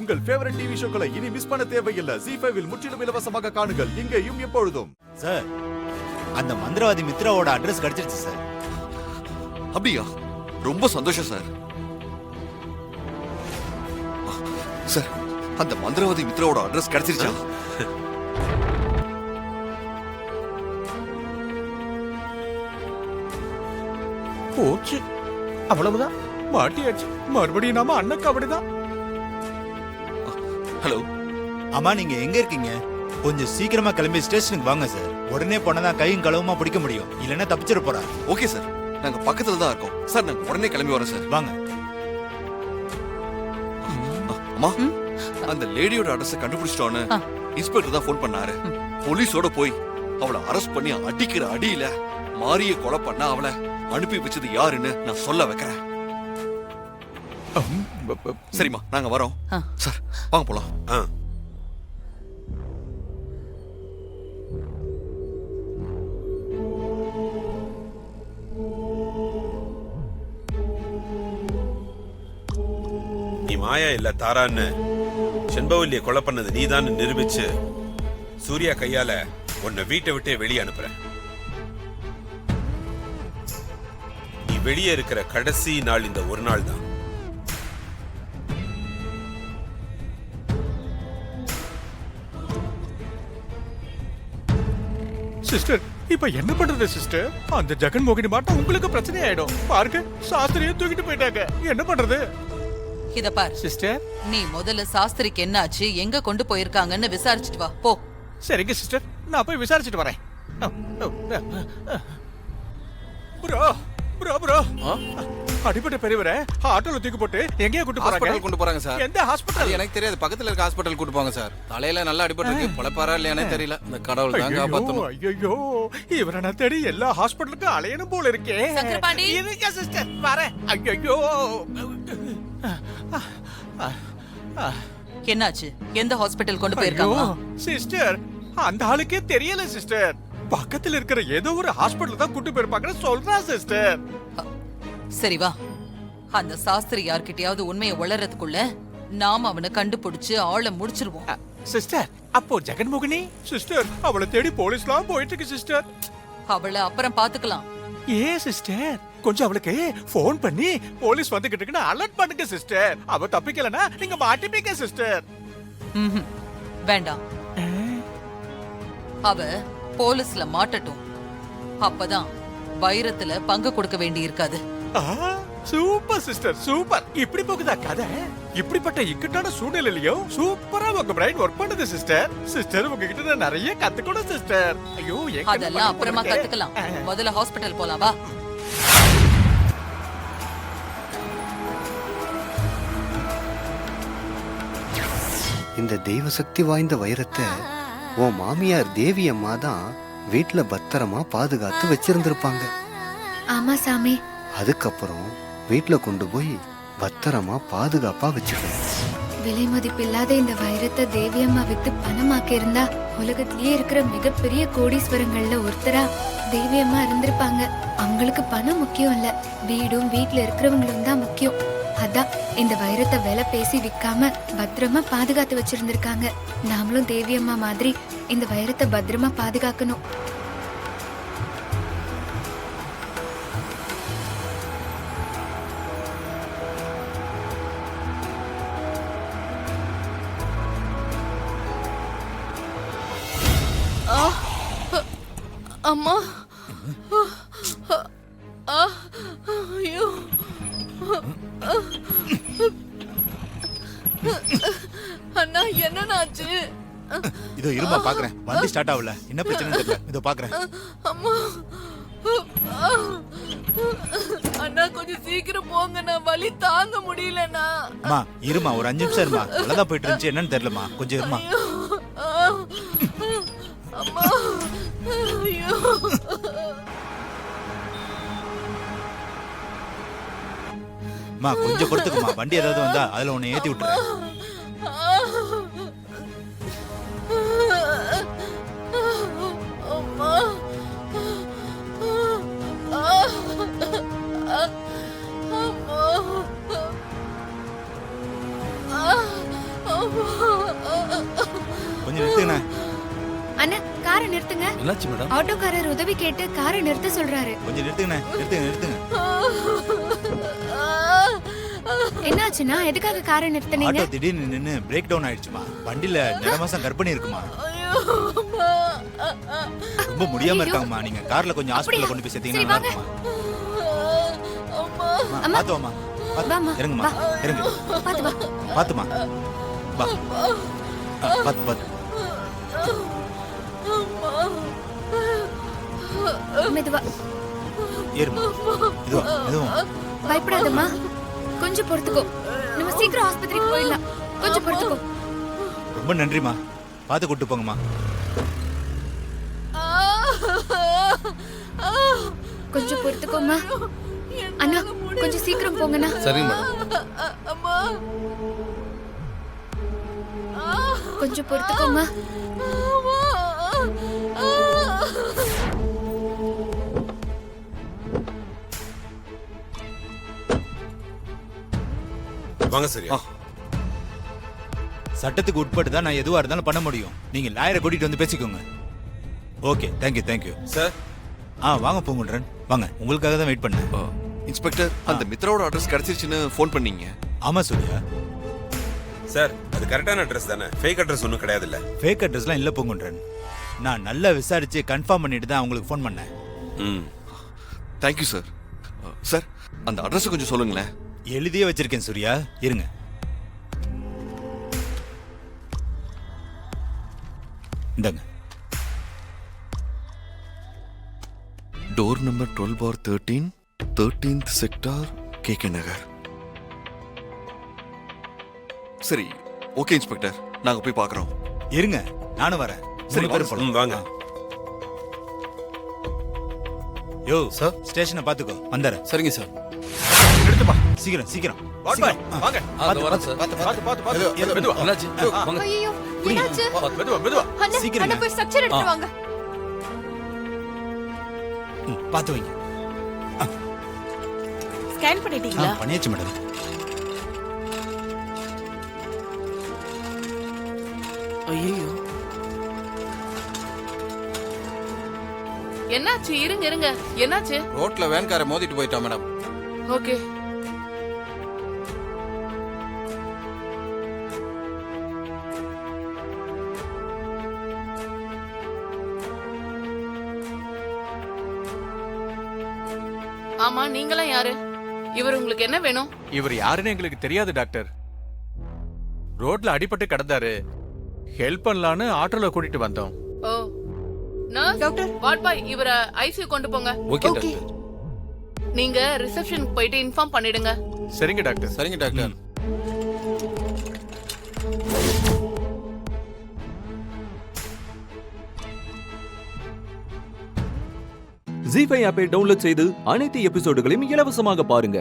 உங்கள் favourite TV ஷோக்களை இனி miss பண்ண தேவையில்லை. ZEE5 இல் முற்றிலும் இலவசமாக காணுங்கள். இங்கேயும் எப்பொழுதும். சார், அந்த மந்திரவாதி மித்ராவோட அட்ரஸ் கிடைச்சிருச்சு சார். அப்படியா? ரொம்ப சந்தோஷம் சார். சார், அந்த மந்திரவாதி மித்ராவோட அட்ரஸ் கிடைச்சிருச்சா? போச்சு, அவ்வளவுதான், மாட்டியாச்சு. மறுபடியும் நாம அண்ணக்கு அப்படிதான். ஹலோ. ஆமா, நீங்க எங்க இருக்கீங்க? கொஞ்சம் சீக்கிரமா கிளம்பி ஸ்டேஷனுக்கு வாங்க சார். உடனே போனதான் கையும் களவுமா பிடிக்க முடியும், இல்லன்னா தப்பிச்சிட போறா. ஓகே சார், நாங்க பக்கத்துல தான் இருக்கோம் சார். நாங்க உடனே கிளம்பி வரோம் சார். வாங்க. அம்மா, அந்த லேடியோட அட்ரஸ் கண்டுபிடிச்சிட்டோன்னு இன்ஸ்பெக்டர் தான் போன் பண்ணாரு. போலீஸோட போய் அவளை அரெஸ்ட் பண்ணி அடிக்கிற அடியில மாரிய கொலை பண்ண அவளை அனுப்பி வச்சது யாருன்னு நான் சொல்ல வைக்கிறேன். சரிம்மா, நாங்க வரோம் சார். வாங்க போலாம். நீ மாயா இல்ல தாரான்னு செண்பவல்லிய கொலை பண்ணது நீதான் நிரூபிச்சு சூர்யா கையால உன்னை வீட்டை விட்டே வெளியே அனுப்புறேன். நீ வெளியே இருக்கிற கடைசி நாள் இந்த ஒரு நாள் தான். சிஸ்டர், இப்ப என்ன பண்றது சிஸ்டர்? அந்த ஜெகன் மோகினி மாட்டா உங்களுக்கு பிரச்சனை ஆயிடும். பாருங்க, சாஸ்திரியை தூக்கிட்டு போயிட்டாங்க. என்ன பண்றது? இத பார் சிஸ்டர், நீ முதல்ல சாஸ்திரிக்கு என்னாச்சு, எங்க கொண்டு போயிருக்காங்கன்னு விசாரிச்சுட்டு வா போ. சரிங்க சிஸ்டர், நான் போய் விசாரிச்சுட்டு வரேன். ப்ரோ ப்ரோ ப்ரோ, அடிபட்ட பெரியவரை ஆட்டோல தூக்கி போட்டு எங்கேயா கூட்டு போறாங்க சார். எந்த ஹாஸ்பிடல் எனக்கு தெரியாது. பக்கத்துல இருக்க ஹாஸ்பிடல் கூட்டு போங்க சார். தலையில நல்லா அடிபட்டு இருக்கு. பொழப்பாரா இல்லையானே தெரியல. இந்த கடவுள் தான் காப்பாத்தணும். ஐயோ, இவரை நான் தேடி எல்லா ஹாஸ்பிடலுக்கும் அலையணும் போல இருக்கே. சக்கரபாண்டி, இருங்க சிஸ்டர், வரேன். ஐயோ, என்னாச்சு? எந்த ஹாஸ்பிடல் கொண்டு போயிருக்காங்க? சிஸ்டர், அந்த ஆளுக்கே தெரியல சிஸ்டர். பக்கத்துல இருக்கிற ஏதோ ஒரு ஹாஸ்பிடல் தான் கூட்டு போயிருப்பாங்கன்னு சொல்றா சிஸ்டர். சரி வா, அந்த சாஸ்திரி யார்கிட்டயாவது உண்மையை வளர்றதுக்குள்ள நாம அவனை கண்டுபிடிச்சு ஆளை முடிச்சிருவோம். சிஸ்டர், அப்போ ஜெகன்மோகினி சிஸ்டர், அவளை தேடி போலீஸ்லாம் போயிட்டு இருக்கு சிஸ்டர். அவளை அப்புறம் பாத்துக்கலாம். ஏன் சிஸ்டர், கொஞ்சம் அவளுக்கு போன் பண்ணி போலீஸ் வந்துகிட்டு இருக்குன்னு அலர்ட் பண்ணுங்க சிஸ்டர். அவ தப்பிக்கலனா நீங்க மாட்டிப்பீங்க சிஸ்டர். வேண்டாம், அவ போலீஸ்ல மாட்டட்டும். அப்பதான் வைரத்துல பங்கு கொடுக்க வேண்டி இருக்காது. Super sister, super. இப்படி போகுதா கதை? இப்படிப்பட்ட இக்கட்டான சூழ்நிலையிலயும் சூப்பரா உங்க பிரைன் ஒர்க் பண்ணுது சிஸ்டர். சிஸ்டர், உங்ககிட்ட நான் நிறைய கத்துக்கணும் சிஸ்டர். ஐயோ, அதெல்லாம் அப்புறமா கத்துக்கலாம். முதல்ல ஹாஸ்பிடல் போலாம் வா. இந்த தெய்வ சக்தி வாய்ந்த வைரத்தை உன் மாமியார் தேவி அம்மா தான் வீட்டுல பத்திரமா பாதுகாத்து வச்சிருந்திருப்பாங்க. ஆமா சாமி. அதுக்கப்புறம் வீட்டுல கொண்டு போய் பத்திரமா பாதுகாப்பா வச்சுக்கணும். விலை மதிப்பில்லாத இந்த வைரத்தை தேவி அம்மா வித்து பணமாக்கி இருந்தா உலகத்திலேயே இருக்கிற மிகப்பெரிய கோடீஸ்வரங்கள்ல ஒருத்தரா தேவி அம்மா இருந்திருப்பாங்க. அவங்களுக்கு பணம் முக்கியம் இல்ல, வீடும் வீட்டுல இருக்கிறவங்களும் தான் முக்கியம். அதான் இந்த வைரத்தை விலை பேசி விக்காம பத்திரமா பாதுகாத்து வச்சிருந்திருக்காங்க. நாமளும் தேவி அம்மா மாதிரி இந்த வைரத்தை பத்திரமா பாதுகாக்கணும். அம்மா, ஐயோ, அண்ணா என்னன்னாச்சு? இதோ இருமா பாக்குறேன். வண்டி ஸ்டார்ட் ஆகல, என்ன பிரச்சனை தெரியல. இதோ பாக்குறேன். அம்மா, அண்ணா கொஞ்சம் சீக்கிரம் போங்க, நான் வலி தாங்க முடியலண்ணா. அம்மா இருமா, ஒரு 5 நிமிஷம் இருமா. நல்லதா போயிட்டு இருந்துச்சு, என்னன்னு தெரியலமா, கொஞ்சம் இருமா. அம்மா, ஐயோ. அம்மா கொஞ்சம் கொடுத்துக்குமா, வண்டி ஏதாவது வந்தா அதுல உன்னை ஏத்தி விட்டுறேன். அம்மா, அம்மா, கொஞ்சம் நிறுத்துங்கண்ணே. அண்ணா காரை நிறுத்துங்க. என்னாச்சு மேடம்? ஆட்டோக்காரர் உதவி கேட்டு காரை நிறுத்த சொல்றாரு. கொஞ்சம் நிறுத்துங்கண்ணே. நிறுத்துங்க. என்னாச்சுன்னா எதுக்காக காரை நிறுத்துனீங்க? ஆட்டோ திடீர்னு நின்னு பிரேக் டவுன் ஆயிடுச்சுமா. வண்டியில 2 மாசம் கர்ப்பிணி இருக்குமா. ரொம்ப முடியாம இருக்காங்கம்மா. நீங்க கார்ல கொஞ்சம் ஹாஸ்பிடல்ல கொண்டு போய் சேர்த்தீங்கன்னா நல்லா இருக்குமா. அம்மா. பாத்துவாமா. வாம்மா, இறங்குமா. இறங்கு. பாத்து வா. பாத்துமா. வா. பாத்து. மெதுவா. ஏறுமா. மெதுவா. பயப்படாதம்மா. கொஞ்சம் பொறுத்துக்கோ. நம்ம சீக்கிரம் ஆஸ்பத்திரிக்கு போயிடலாம். கொஞ்சம் பொறுத்துக்கோ. ரொம்ப நன்றிமா. பாத்து கூட்டு போங்கம்மா. கொஞ்சம் பொறுத்துக்கோமா. அண்ணா கொஞ்சம் சீக்கிரம் போங்கண்ணா. சரிங்க மேடம். கொஞ்சம் பொறுத்துக்கோமா. வாங்க சரியா. சட்டத்துக்கு உட்பட்டு தான் நான் எதுவா இருந்தாலும் பண்ண முடியும். நீங்க லாயரை கூட்டிட்டு வந்து பேசிக்கோங்க. Okay, thank you. சார் வாங்க பூங்குன்றன். வாங்க, உங்களுக்காக தான் வெயிட் பண்ணேன். இன்ஸ்பெக்டர், அந்த மித்ராவோட அட்ரஸ் கிடைச்சிருச்சுன்னு ஃபோன் பண்ணீங்க. ஆமா சூர்யா. சார் அது கரெக்டான அட்ரஸ் தானே? ஃபேக் அட்ரஸ் ஒன்றும் கிடையாது இல்ல? ஃபேக் அட்ரஸ்லாம் இல்ல பூங்குன்றன். நான் நல்லா விசாரிச்சு கன்ஃபார்ம் பண்ணிட்டு தான் உங்களுக்கு ஃபோன் பண்ணேன். Thank you sir. சார், அந்த அட்ரஸ் கொஞ்சம் சொல்லுங்களேன். எழுதியே வச்சிருக்கேன் சூர்யா, இருங்க. இந்தாங்க. Door number 12/13, 13th sector, KK நகர். சரி, ஓகே இன்ஸ்பெக்டர், நாங்க போய் பார்க்கறோம். இருங்க, நானும் வரேன். சரி, பேரும் போலாம். வாங்க. யோ சார், ஸ்டேஷனை பாத்துக்கோ. வந்தறேன். சரிங்க சார். எடுத்துப்பா. சீக்கிரம். வாங்க. வரேன் சார். பாத்து. மெதுவா. என்னாச்சு? வாங்க. ஐயோ என்னாச்சு? மெதுவா. அண்ணா சீக்கிரம். அண்ணா போய் ஸ்ட்ரக்சர் எடுத்து வாங்க. பாத்து வைங்க. ஸ்கேன் பண்ணிட்டீங்களா? பண்ணியாச்சு மேடம். ஐயோ, என்னாச்சு? இருங்க. என்னாச்சு? ரோட்ல வேன்காரை மோதிட்டு போயிட்டா மேடம். ஓகே. ஆமா, நீங்களாம் யாரு? இவர் உங்களுக்கு என்ன வேணும்? இவர் யாருன்னு எங்களுக்கு தெரியாது டாக்டர். ரோட்ல அடிபட்டு கிடந்தாரு. ஹெல்ப் பண்ணலான்னு ஆட்டோல கூட்டிட்டு வந்தோம். ஓ, நர்ஸ் டாக்டர், வார்ட் பாய் இவரை ஐசியூ கொண்டு போங்க. Okay doctor. நீங்க ரிசப்ஷனுக்கு போயிட்டு இன்ஃபார்ம் பண்ணிடுங்க. சரிங்க டாக்டர். சரிங்க டாக்டர். ஜீ5 ஆப்பை டவுன்லோட் செய்து அனைத்து எபிசோடுகளையும் இலவசமாக பாருங்க.